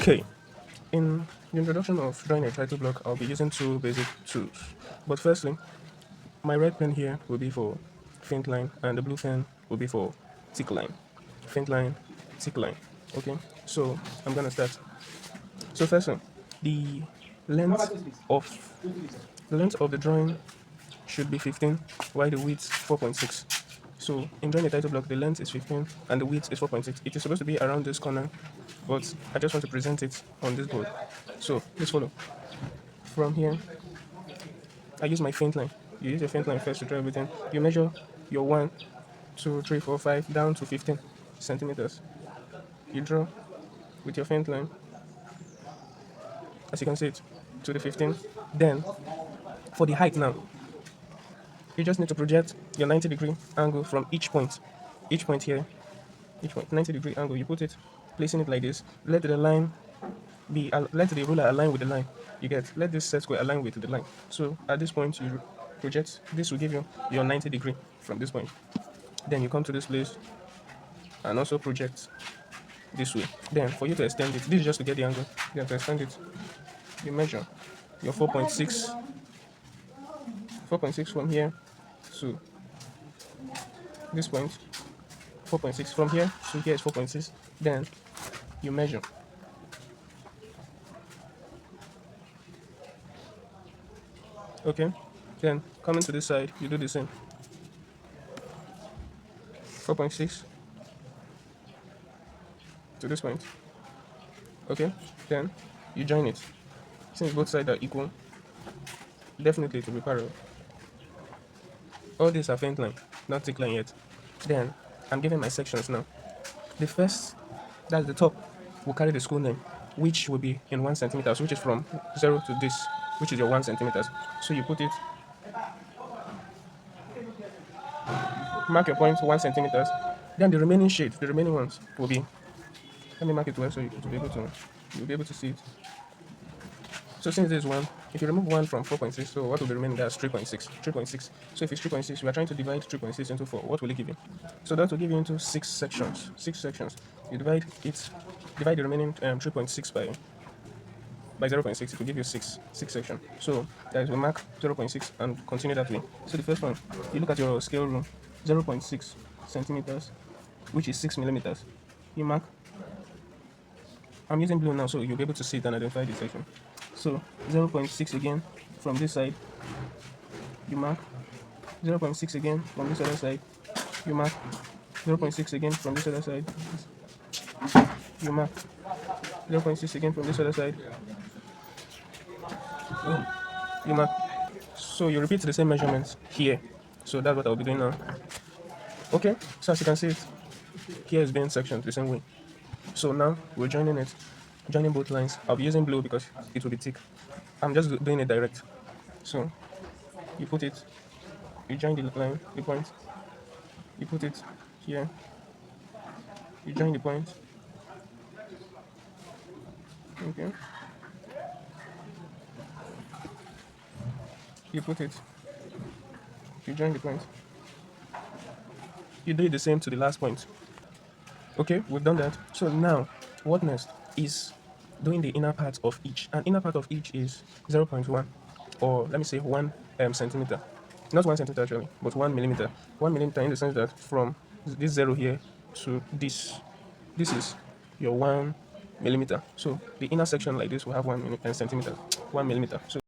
Okay, in the introduction of drawing a title block, I'll be using two basic tools. But firstly, my red pen here will be for faint line, and the blue pen will be for thick line. Faint line, thick line. Okay, so I'm gonna start. So firstly, the length of the length of the drawing should be 15, while the width 4.6. So in drawing a title block, the length is 15 and the width is 4.6. It is supposed to be around this corner, but I just want to present it on this board. So please follow. From here, I use my faint line. You use your faint line first to draw everything. You measure your 1, 2, 3, 4, 5 down to 15 centimeters. You draw with your faint line, as you can see it, to the 15. Then, for the height now, you just need to project your 90-degree angle from each point. Each point here, each point, 90-degree angle. You put it, placing it like this. Let the line be, let the ruler align with the line. You get, let this set square align with the line. So at this point, you project. This will give you your 90-degree from this point. Then you come to this place and also project this way. Then for you to extend it, this is just to get the angle. You have to extend it. You measure your 4.6 from here to this point. 4.6 from here to here is 4.6. Then you measure okay. Then coming to this side, you do the same. 4.6 to this point. Okay, then you join it. Since both sides are equal, definitely it will be parallel. All these are faint line, not thick line yet. Then I'm giving my sections now. The first, that's the top, will carry the school name, which will be in 1 centimeters, which is from 0 to this, which is your 1 centimeters. So you put it, mark your point 1 centimeters. Then the remaining shades, the remaining ones will be, let me mark it well so you'll be able to see it. So since this is 1, if you remove 1 from 4.6, so what will be remaining? That's 3.6. 3.6. So if it's 3.6, we are trying to divide 3.6 into 4. What will it give you? So that will give you into 6 sections. 6 sections. You divide the remaining 3.6 by 0.6, it will give you 6 sections. So that is, we mark 0.6 and continue that way. So the first one, you look at your scale rule, 0.6 centimeters, which is 6 millimeters. You mark. I'm using blue now, so you'll be able to see it and identify the section. So 0.6 again from this side, you mark. 0.6 again from this other side, you mark. 0.6 again from this other side, you mark. 0.6 again from this other side, you mark. So you repeat the same measurements here. So that's what I'll be doing now. Okay, so as you can see it, here is being sectioned the same way. So now we're joining both lines. I'll be using blue because it will be thick. I'm just doing it direct. So you put it, you join the line, the point, you put it here, you join the point. Okay. You put it, you join the point. You do it the same to the last point. Okay, we've done that. So now, what next is doing the inner part of each. And inner part of each is 0.1, or let me say 1 centimeter. Not 1 centimeter actually, but 1 millimeter. 1 millimeter in the sense that from this 0 here to this is your 1 millimeter. So the inner section like this will have 1 centimeter, 1 millimeter. So